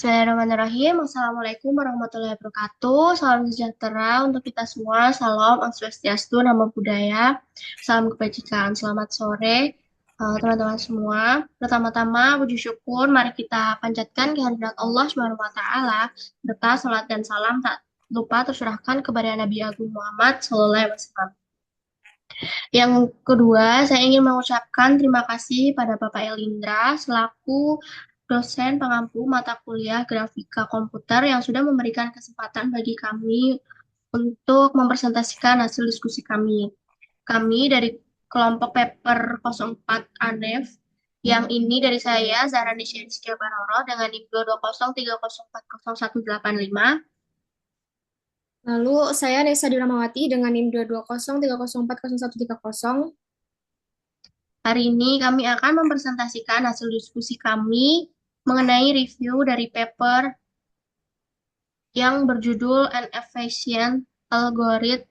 Bismillahirrahmanirrahim. Assalamualaikum warahmatullahi wabarakatuh. Salam sejahtera untuk kita semua. Salam Om Swastiastu, Namo Buddhaya. Salam kebajikan. Selamat sore, teman-teman semua. Pertama-tama, puji syukur. Mari kita panjatkan kehadirat Allah Subhanahu Wa Taala. Serta salat dan salam tak lupa tercurahkan kepada Nabi Agung Muhammad Sallallahu Alaihi Wasallam. Yang kedua, saya ingin mengucapkan terima kasih pada Bapak Elindra selaku dosen pengampu mata kuliah grafika komputer yang sudah memberikan kesempatan bagi kami untuk mempresentasikan hasil diskusi kami. Kami dari kelompok paper 04 ANEF, yang ini dari saya, Zahra Nisyanska Baroro, dengan NIM 22030401885. Lalu saya Nesa Diramawati dengan NIM 22030404130. Hari ini kami akan mempresentasikan hasil diskusi kami mengenai review dari paper yang berjudul An Efficient Algorithm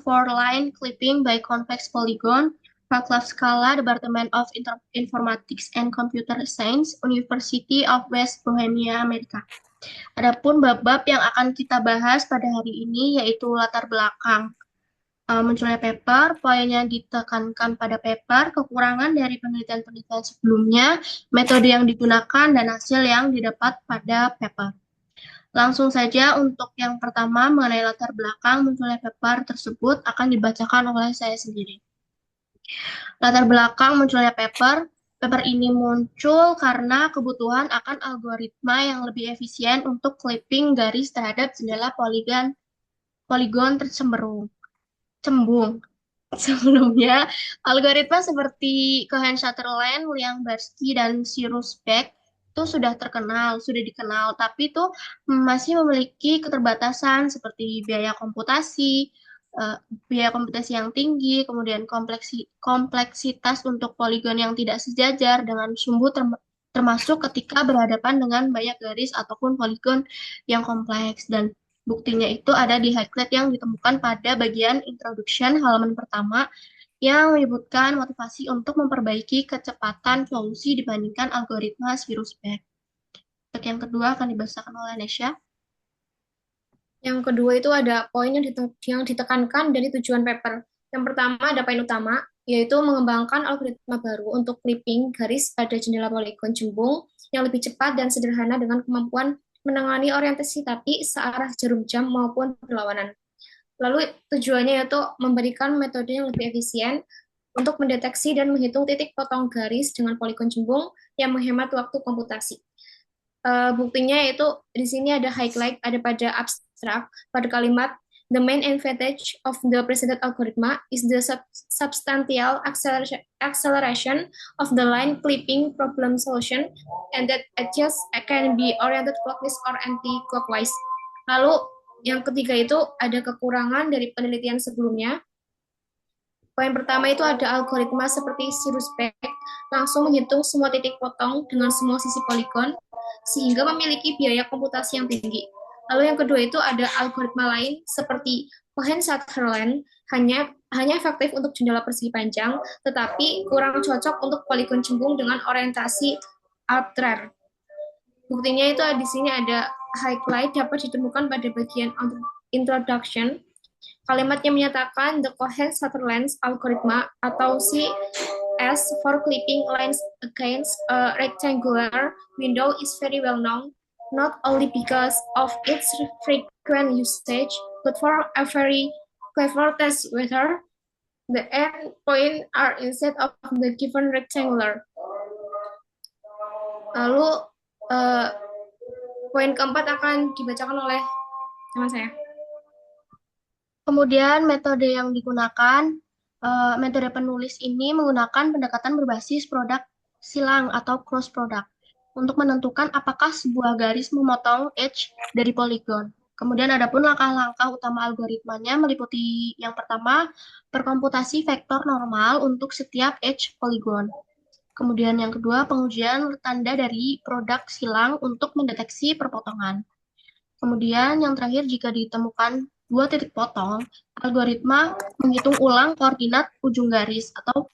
for Line Clipping by Convex Polygon, Vaclav Skala, Department of Informatics and Computer Science, University of West Bohemia, Amerika. Adapun bab-bab yang akan kita bahas pada hari ini yaitu latar belakang munculnya paper, poin yang ditekankan pada paper, kekurangan dari penelitian-penelitian sebelumnya, metode yang digunakan, dan hasil yang didapat pada paper. Langsung saja untuk yang pertama mengenai latar belakang munculnya paper tersebut akan dibacakan oleh saya sendiri. Latar belakang munculnya paper ini muncul karena kebutuhan akan algoritma yang lebih efisien untuk clipping garis terhadap jendela poligon cembung. Sebelumnya, algoritma seperti Cohen-Sutherland, Liang-Barsky, dan Cyrus Beck itu sudah dikenal, tapi itu masih memiliki keterbatasan seperti biaya komputasi yang tinggi, kemudian kompleksitas untuk poligon yang tidak sejajar dengan sumbu termasuk ketika berhadapan dengan banyak garis ataupun poligon yang kompleks. Dan buktinya itu ada di highlight yang ditemukan pada bagian introduction halaman pertama yang menyebutkan motivasi untuk memperbaiki kecepatan solusi dibandingkan algoritma Cyrus Beck. Untuk yang kedua akan dibacakan oleh Nesya. Yang kedua itu ada poin yang ditekankan dari tujuan paper. Yang pertama ada poin utama, yaitu mengembangkan algoritma baru untuk clipping garis pada jendela poligon cembung yang lebih cepat dan sederhana dengan kemampuan menangani orientasi tapi searah jarum jam maupun berlawanan. Lalu tujuannya yaitu memberikan metode yang lebih efisien untuk mendeteksi dan menghitung titik potong garis dengan poligon cembung yang menghemat waktu komputasi. Buktinya yaitu di sini ada highlight, ada pada abstrak, pada kalimat the main advantage of the presented algorithm is the substantial acceleration of the line clipping problem solution and that edges can be oriented clockwise or anti-clockwise. Lalu yang ketiga itu ada kekurangan dari penelitian sebelumnya. Poin pertama itu ada algoritma seperti Cyrus Beck langsung menghitung semua titik potong dengan semua sisi poligon sehingga memiliki biaya komputasi yang tinggi. Lalu yang kedua itu ada algoritma lain seperti Cohen-Sutherland hanya efektif untuk jendela persegi panjang, tetapi kurang cocok untuk poligon cembung dengan orientasi arbitrer. Buktinya itu di sini ada highlight dapat ditemukan pada bagian introduction. Kalimatnya menyatakan the Cohen-Sutherland algorithm atau CS for clipping lines against a rectangular window is very well known, not only because of its frequent usage, but for a very clever test whether the end point are instead of the given rectangular. Lalu poin keempat akan dibacakan oleh teman saya. Kemudian metode yang digunakan, metode penulis ini menggunakan pendekatan berbasis produk silang atau cross product untuk menentukan apakah sebuah garis memotong edge dari poligon. Kemudian adapun langkah-langkah utama algoritmanya meliputi yang pertama, perkomputasi vektor normal untuk setiap edge poligon. Kemudian yang kedua, pengujian tanda dari produk silang untuk mendeteksi perpotongan. Kemudian yang terakhir, jika ditemukan dua titik potong, algoritma menghitung ulang koordinat ujung garis atau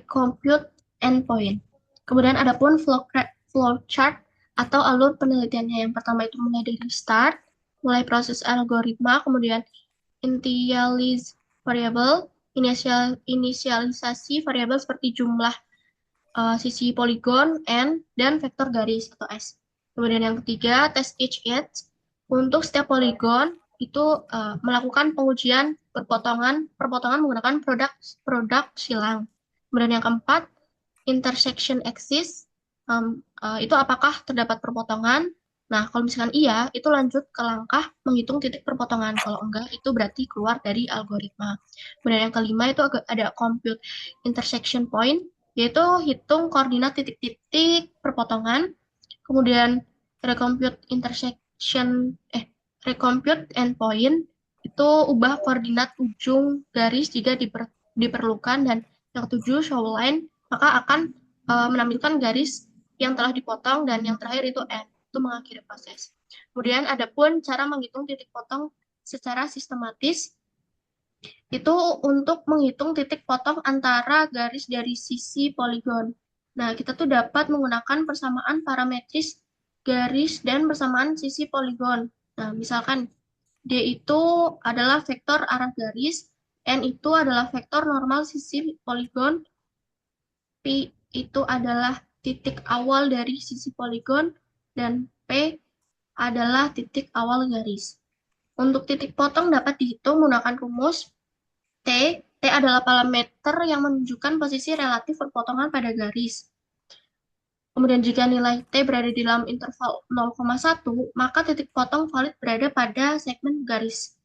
compute endpoint. Kemudian adapun flowchart atau alur penelitiannya. Yang pertama itu mulai dari start, mulai proses algoritma, kemudian initialize variable, inisialisasi variabel seperti jumlah sisi poligon, N, dan vektor garis atau S. Kemudian yang ketiga, test each edge. Untuk setiap poligon itu melakukan pengujian perpotongan menggunakan produk silang. Kemudian yang keempat, intersection axis. Itu apakah terdapat perpotongan? Nah, kalau misalkan iya, itu lanjut ke langkah menghitung titik perpotongan. Kalau enggak, itu berarti keluar dari algoritma. Kemudian yang kelima itu ada compute intersection point, yaitu hitung koordinat titik-titik perpotongan. Kemudian recompute intersection, recompute endpoint, itu ubah koordinat ujung garis jika diperlukan. Dan yang ketujuh, show line, maka akan menampilkan garis yang telah dipotong, dan yang terakhir itu end, itu mengakhiri proses. Kemudian ada pun cara menghitung titik potong secara sistematis, itu untuk menghitung titik potong antara garis dari sisi poligon. Nah, kita tuh dapat menggunakan persamaan parametris garis dan persamaan sisi poligon. Nah, misalkan D itu adalah vektor arah garis, N itu adalah vektor normal sisi poligon, P itu adalah titik awal dari sisi poligon, dan P adalah titik awal garis. Untuk titik potong dapat dihitung menggunakan rumus T adalah parameter yang menunjukkan posisi relatif perpotongan pada garis. Kemudian jika nilai T berada di dalam interval 0,1, maka titik potong valid berada pada segmen garis.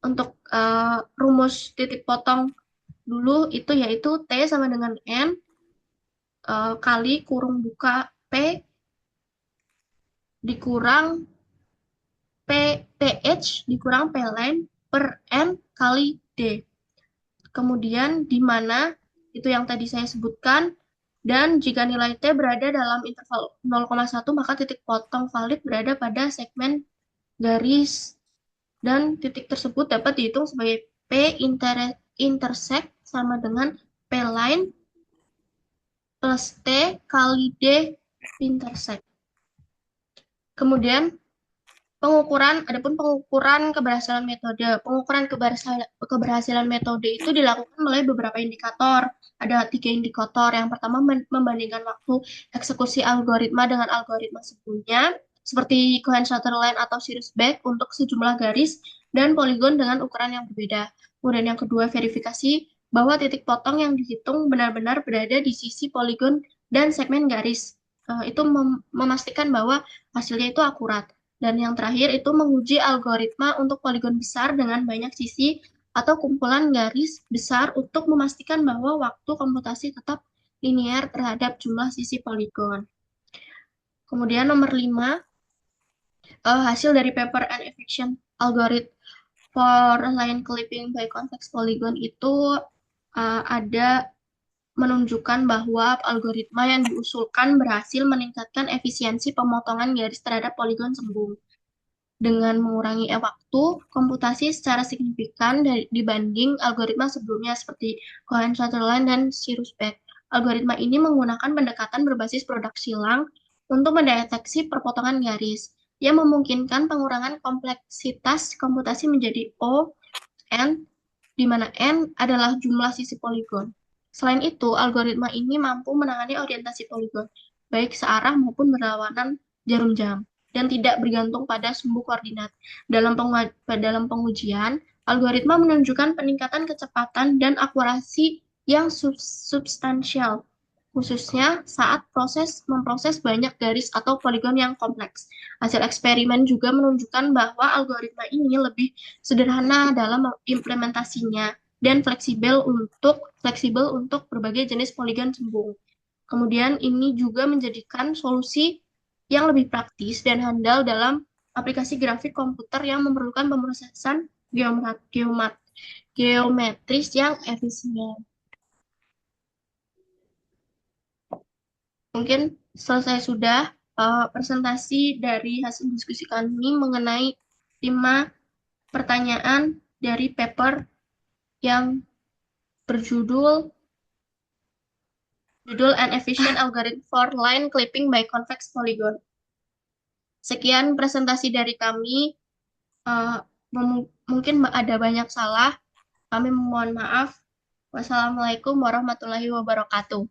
Untuk rumus titik potong dulu itu yaitu T sama dengan N kali kurung buka P dikurang PH dikurang P line per N kali D. Kemudian di mana itu yang tadi saya sebutkan, dan jika nilai T berada dalam interval 0,1, maka titik potong valid berada pada segmen garis, dan titik tersebut dapat dihitung sebagai P intersect sama dengan P line plus T kali D intersect. Kemudian adapun pengukuran keberhasilan metode. Pengukuran keberhasilan metode itu dilakukan melalui beberapa indikator. Ada 3 indikator. Yang pertama membandingkan waktu eksekusi algoritma dengan algoritma sebelumnya, seperti Cohen-Sutherland atau Search-Beck untuk sejumlah garis dan poligon dengan ukuran yang berbeda. Kemudian yang kedua, verifikasi bahwa titik potong yang dihitung benar-benar berada di sisi poligon dan segmen garis. Itu memastikan bahwa hasilnya itu akurat. Dan yang terakhir itu menguji algoritma untuk poligon besar dengan banyak sisi atau kumpulan garis besar untuk memastikan bahwa waktu komputasi tetap linear terhadap jumlah sisi poligon. Kemudian nomor 5, hasil dari paper and efficient algorithm for line clipping by convex polygon itu ada menunjukkan bahwa algoritma yang diusulkan berhasil meningkatkan efisiensi pemotongan garis terhadap poligon sembung dengan mengurangi waktu komputasi secara signifikan dibanding algoritma sebelumnya seperti Cohen-Sutherland dan Search-Beck. Algoritma ini menggunakan pendekatan berbasis produk silang untuk mendeteksi perpotongan garis, yang memungkinkan pengurangan kompleksitas komputasi menjadi O, N, di mana N adalah jumlah sisi poligon. Selain itu, algoritma ini mampu menangani orientasi poligon, baik searah maupun berlawanan jarum jam, dan tidak bergantung pada sumbu koordinat. Dalam pengujian, algoritma menunjukkan peningkatan kecepatan dan akurasi yang substansial, khususnya saat memproses banyak garis atau poligon yang kompleks. Hasil eksperimen juga menunjukkan bahwa algoritma ini lebih sederhana dalam implementasinya dan fleksibel untuk berbagai jenis poligon cembung. Kemudian ini juga menjadikan solusi yang lebih praktis dan handal dalam aplikasi grafik komputer yang memerlukan pemrosesan geometris yang efisien. Mungkin selesai sudah presentasi dari hasil diskusi kami mengenai 5 pertanyaan dari paper yang berjudul Judul An Efficient Algorithm for Line Clipping by Convex Polygon. Sekian presentasi dari kami. Eh, Mungkin ada banyak salah. Kami mohon maaf. Wassalamualaikum warahmatullahi wabarakatuh.